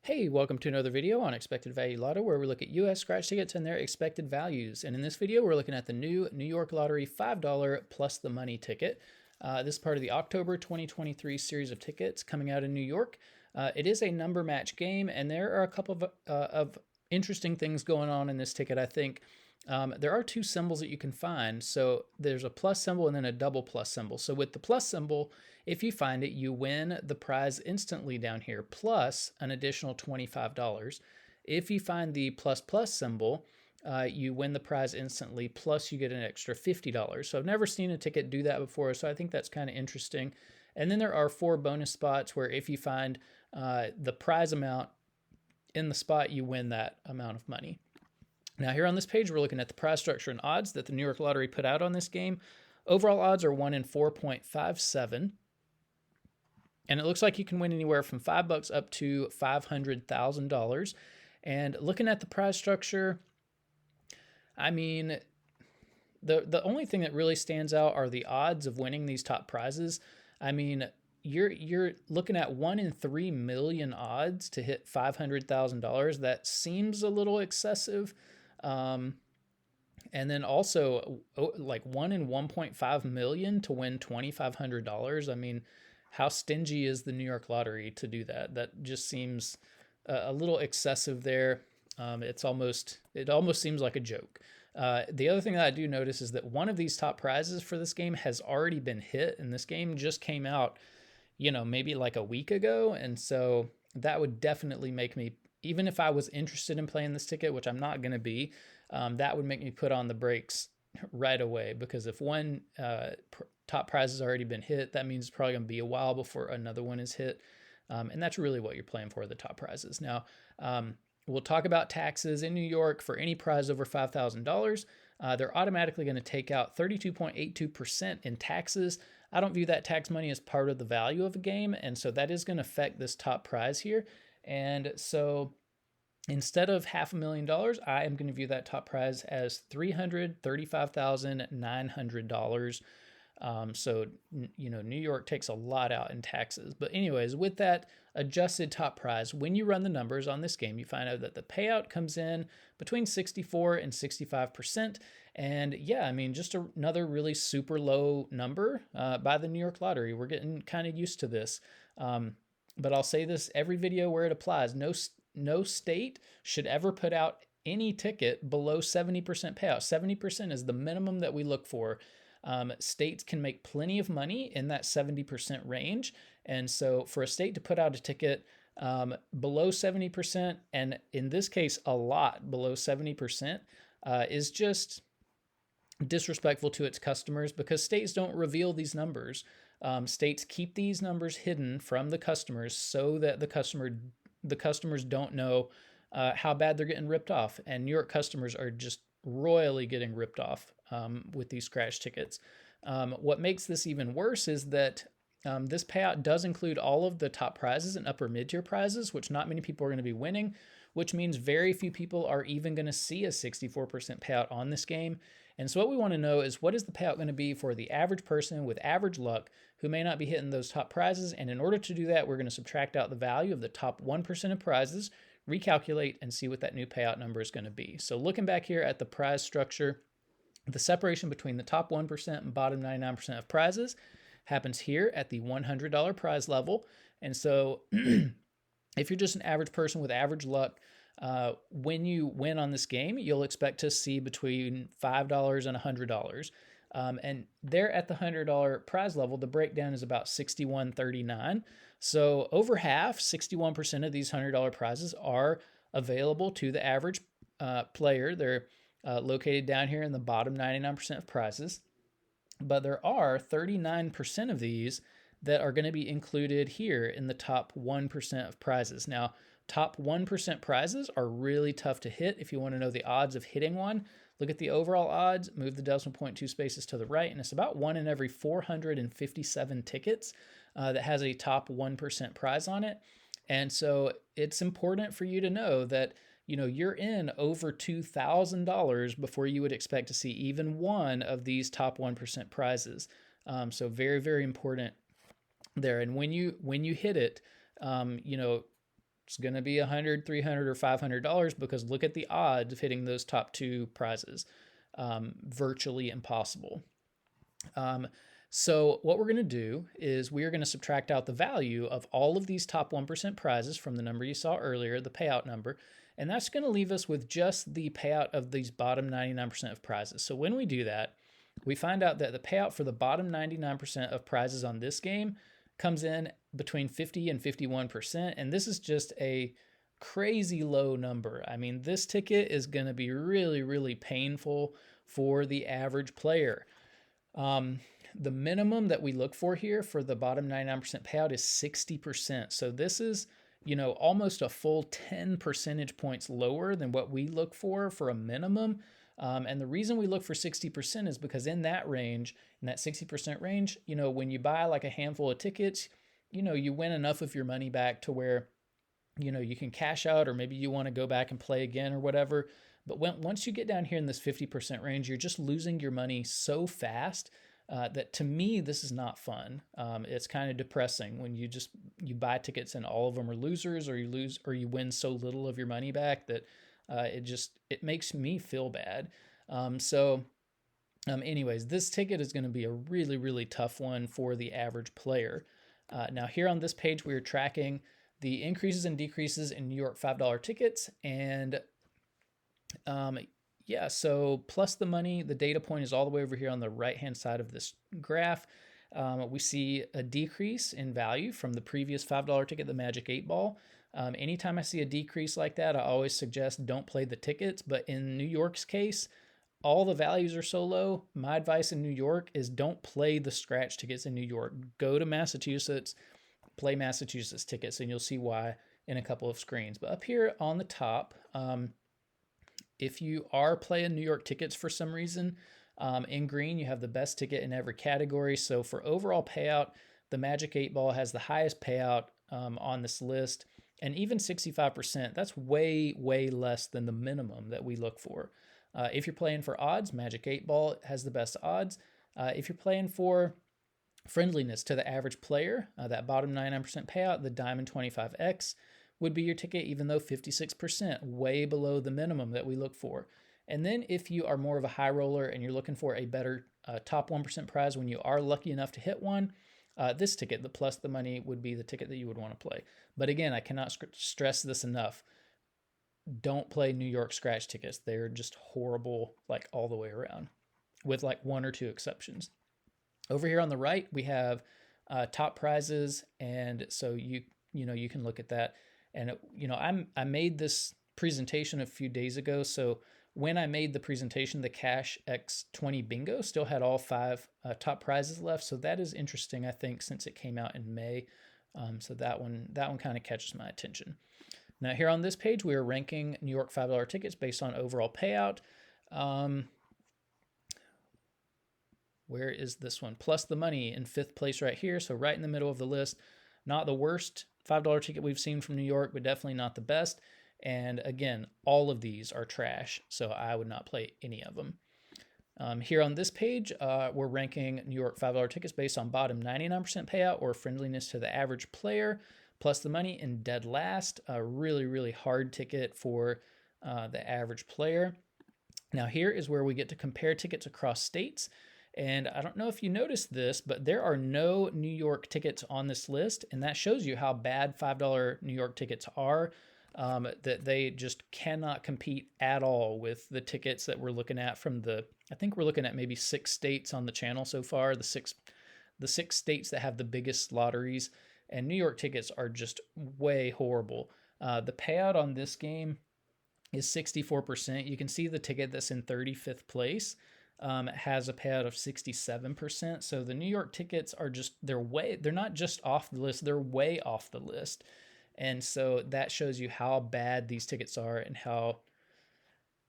Hey, welcome to another video on Expected Value Lotto, where we look at US scratch tickets and their expected values. And in this video, we're looking at the new New York Lottery $5 plus the money ticket. This is part of the October 2023 series of tickets coming out in New York. It is a number match game, and there are a couple of interesting things going on in this ticket, I think. There are two symbols that you can find. So there's a plus symbol and then a double plus symbol. So with the plus symbol, if you find it, you win the prize instantly down here, plus an additional $25. If you find the plus plus symbol, you win the prize instantly, plus you get an extra $50. So I've never seen a ticket do that before, so I think that's kind of interesting. And then there are 4 bonus spots where if you find the prize amount in the spot, you win that amount of money. Now here on this page, we're looking at the prize structure and odds that the New York Lottery put out on this game. Overall odds are 1 in 4.57. And it looks like you can win anywhere from $5 up to $500,000. And looking at the prize structure, I mean, the only thing that really stands out are the odds of winning these top prizes. I mean, you're looking at 1 in 3 million odds to hit $500,000. That seems a little excessive. And then also like 1 in 1.5 million to win $2,500. I mean, how stingy is the New York Lottery to do that? That just seems a little excessive there. It almost seems like a joke. The other thing that I do notice is that one of these top prizes for this game has already been hit, and this game just came out, maybe like a week ago. And so that would definitely make me, even if I was interested in playing this ticket, which I'm not going to be, that would make me put on the brakes right away, because if one top prize has already been hit, that means it's probably going to be a while before another one is hit. And that's really what you're playing for, the top prizes. Now, we'll talk about taxes in New York. For any prize over $5,000, they're automatically going to take out 32.82% in taxes. I don't view that tax money as part of the value of a game, and so that is going to affect this top prize here. And so instead of $500,000, I am going to view that top prize as $335,900. So, New York takes a lot out in taxes. But anyways, with that adjusted top prize, when you run the numbers on this game, you find out that the payout comes in between 64 and 65%. And yeah, I mean, just another really super low number by the New York Lottery. We're getting kind of used to this. But I'll say this every video where it applies. No state should ever put out any ticket below 70% payout. 70% is the minimum that we look for. States can make plenty of money in that 70% range. And so for a state to put out a ticket below 70%, and in this case, a lot below 70%, is just disrespectful to its customers, because states don't reveal these numbers. States keep these numbers hidden from the customers so that the customers don't know how bad they're getting ripped off. And New York customers are just royally getting ripped off with these scratch tickets. What makes this even worse is that this payout does include all of the top prizes and upper mid-tier prizes, which not many people are going to be winning, which means very few people are even going to see a 64% payout on this game. And so what we want to know is, what is the payout going to be for the average person with average luck who may not be hitting those top prizes? And in order to do that, we're going to subtract out the value of the top 1% of prizes, recalculate, and see what that new payout number is going to be. So looking back here at the prize structure, the separation between the top 1% and bottom 99% of prizes happens here at the $100 prize level. And so if you're just an average person with average luck, when you win on this game, you'll expect to see between $5 and $100. And there at the $100 prize level, the breakdown is about 61.39. So over half, 61% of these $100 prizes are available to the average player. They're located down here in the bottom 99% of prizes. But there are 39% of these that are going to be included here in the top 1% of prizes. Now, top 1% prizes are really tough to hit. If you want to know the odds of hitting one, look at the overall odds, move the decimal point 2 spaces to the right, and it's about 1 in every 457 tickets that has a top 1% prize on it. And so it's important for you to know that, you're in over $2,000 before you would expect to see even one of these top 1% prizes. So very, very important there. And when you hit it, it's going to be $100, $300, or $500 because look at the odds of hitting those top two prizes. Virtually impossible. So what we're going to do is we are going to subtract out the value of all of these top 1% prizes from the number you saw earlier, the payout number, and that's going to leave us with just the payout of these bottom 99% of prizes. So when we do that, we find out that the payout for the bottom 99% of prizes on this game comes in between 50 and 51%, and this is just a crazy low number. I mean, this ticket is going to be really, really painful for the average player. The minimum that we look for here for the bottom 99% payout is 60%. So this is, almost a full 10 percentage points lower than what we look for a minimum. And the reason we look for 60% is because in that range, in that 60% range, when you buy like a handful of tickets, you win enough of your money back to where, you can cash out, or maybe you want to go back and play again or whatever. But once you get down here in this 50% range, you're just losing your money so fast that to me, this is not fun. It's kind of depressing when you buy tickets and all of them are losers, or you win so little of your money back that it makes me feel bad. Anyways, this ticket is going to be a really, really tough one for the average player. Now here on this page, we are tracking the increases and decreases in New York $5 tickets, and so plus the money, the data point is all the way over here on the right-hand side of this graph. We see a decrease in value from the previous $5 ticket, the Magic 8 Ball. Anytime I see a decrease like that, I always suggest don't play the tickets. But in New York's case, all the values are so low. My advice in New York is don't play the scratch tickets in New York. Go to Massachusetts, play Massachusetts tickets, and you'll see why in a couple of screens. But up here on the top, if you are playing New York tickets for some reason, in green, you have the best ticket in every category. So for overall payout, the Magic 8 Ball has the highest payout on this list. And even 65%, that's way, way less than the minimum that we look for. If you're playing for odds, Magic 8 Ball has the best odds. If you're playing for friendliness to the average player, that bottom 99% payout, the Diamond 25X, would be your ticket, even though 56%, way below the minimum that we look for. And then if you are more of a high roller and you're looking for a better top 1% prize when you are lucky enough to hit one, this ticket, the plus the money, would be the ticket that you would want to play. But again, I cannot stress this enough. Don't play New York scratch tickets. They're just horrible, like all the way around, with like one or two exceptions. Over here on the right, we have top prizes, and so you can look at that. And I made this presentation a few days ago, so when I made the presentation, the Cash X20 Bingo still had all 5 top prizes left. So that is interesting, I think, since it came out in May. So that one kind of catches my attention. Now here on this page, we are ranking New York $5 tickets based on overall payout. Where is this one? Plus the money in 5th place right here. So right in the middle of the list. Not the worst $5 ticket we've seen from New York, but definitely not the best. And again, all of these are trash, so I would not play any of them. Here on this page, we're ranking New York $5 tickets based on bottom 99% payout or friendliness to the average player, plus the money in dead last, a really, really hard ticket for the average player. Now here is where we get to compare tickets across states. And I don't know if you noticed this, but there are no New York tickets on this list, and that shows you how bad $5 New York tickets are. That they just cannot compete at all with the tickets that we're looking at from I think we're looking at maybe 6 states on the channel so far, the six states that have the biggest lotteries, and New York tickets are just way horrible. The payout on this game is 64%. You can see the ticket that's in 35th place has a payout of 67%. So the New York tickets are they're not just off the list, they're way off the list. And so that shows you how bad these tickets are and how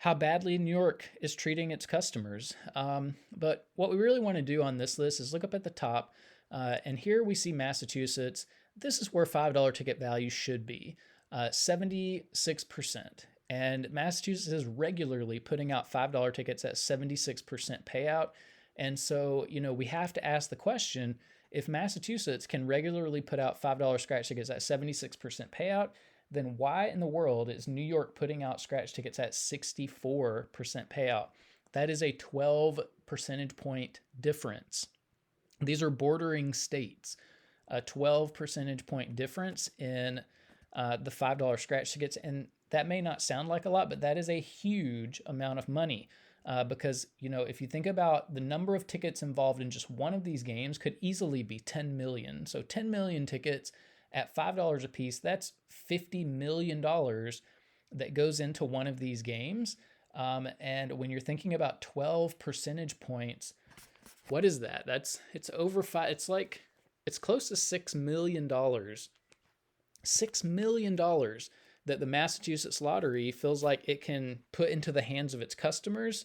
badly New York is treating its customers. But what we really want to do on this list is look up at the top, and here we see Massachusetts. This is where $5 ticket value should be, 76%. And Massachusetts is regularly putting out $5 tickets at 76% payout. And so, we have to ask the question, if Massachusetts can regularly put out $5 scratch tickets at 76% payout, then why in the world is New York putting out scratch tickets at 64% payout? That is a 12 percentage point difference. These are bordering states. A 12 percentage point difference in the $5 scratch tickets. And that may not sound like a lot, but that is a huge amount of money. Because, you know, if you think about the number of tickets involved in just one of these games could easily be 10 million. So 10 million tickets at $5 a piece, that's $50 million that goes into one of these games. And when you're thinking about 12 percentage points, what is that? It's over five. It's close to $6 million. $6 million that the Massachusetts Lottery feels like it can put into the hands of its customers,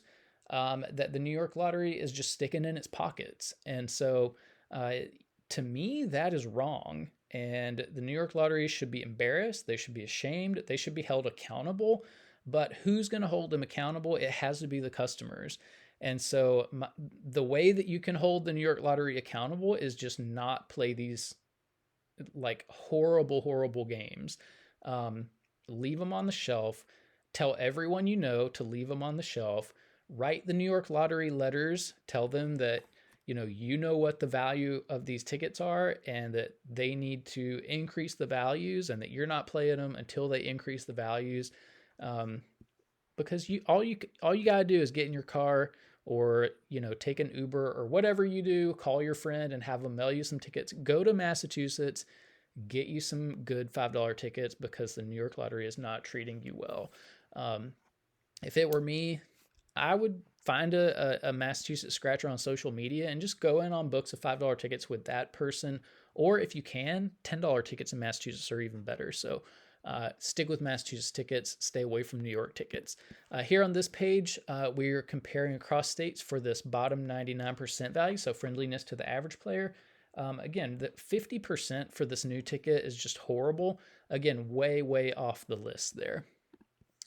that the New York Lottery is just sticking in its pockets. And so to me, that is wrong. And the New York Lottery should be embarrassed. They should be ashamed. They should be held accountable. But who's going to hold them accountable? It has to be the customers. And so the way that you can hold the New York Lottery accountable is just not play these like horrible, horrible games. Leave them on the shelf. Tell everyone you know to leave them on the shelf. Write the New York Lottery letters. Tell them that you know what the value of these tickets are and that they need to increase the values and that you're not playing them until they increase the values. Because all you gotta do is get in your car or take an Uber or whatever you do, call your friend and have them mail you some tickets. Go to Massachusetts, get you some good $5 tickets because the New York Lottery is not treating you well. If it were me, I would find a Massachusetts scratcher on social media and just go in on books of $5 tickets with that person. Or if you can, $10 tickets in Massachusetts are even better. So stick with Massachusetts tickets, stay away from New York tickets. Here on this page, we're comparing across states for this bottom 99% value, so friendliness to the average player. Again, the 50% for this new ticket is just horrible. Again, way, way off the list there.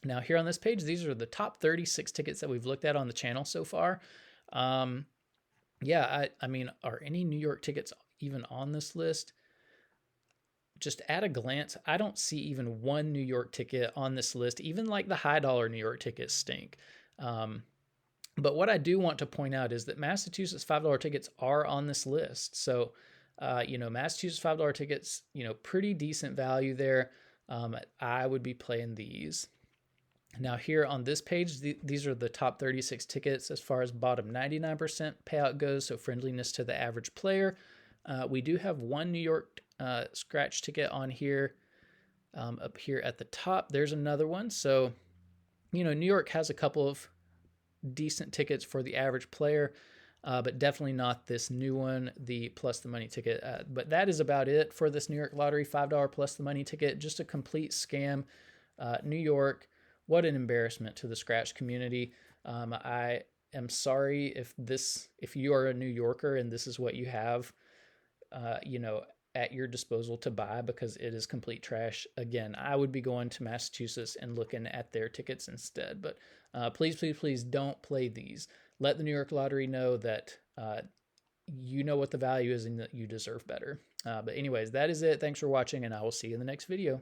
Now here on this page, these are the top 36 tickets that we've looked at on the channel so far. Yeah, I mean, are any New York tickets even on this list? Just at a glance, I don't see even one New York ticket on this list. Even like the high dollar New York tickets stink. But what I do want to point out is that Massachusetts $5 tickets are on this list. So, Massachusetts $5 tickets, pretty decent value there. I would be playing these. Now here on this page, these are the top 36 tickets as far as bottom 99% payout goes. So friendliness to the average player. We do have one New York scratch ticket on here. Up here at the top, there's another one. So, New York has a couple of decent tickets for the average player, but definitely not this new one, the plus the money ticket. But that is about it for this New York Lottery $5 plus the money ticket. Just a complete scam. New York, what an embarrassment to the scratch community. I am sorry if you are a New Yorker and this is what you have, at your disposal to buy, because it is complete trash. Again, I would be going to Massachusetts and looking at their tickets instead. But please, please, please don't play these. Let the New York Lottery know that you know what the value is and that you deserve better. But anyways, that is it. Thanks for watching, and I will see you in the next video.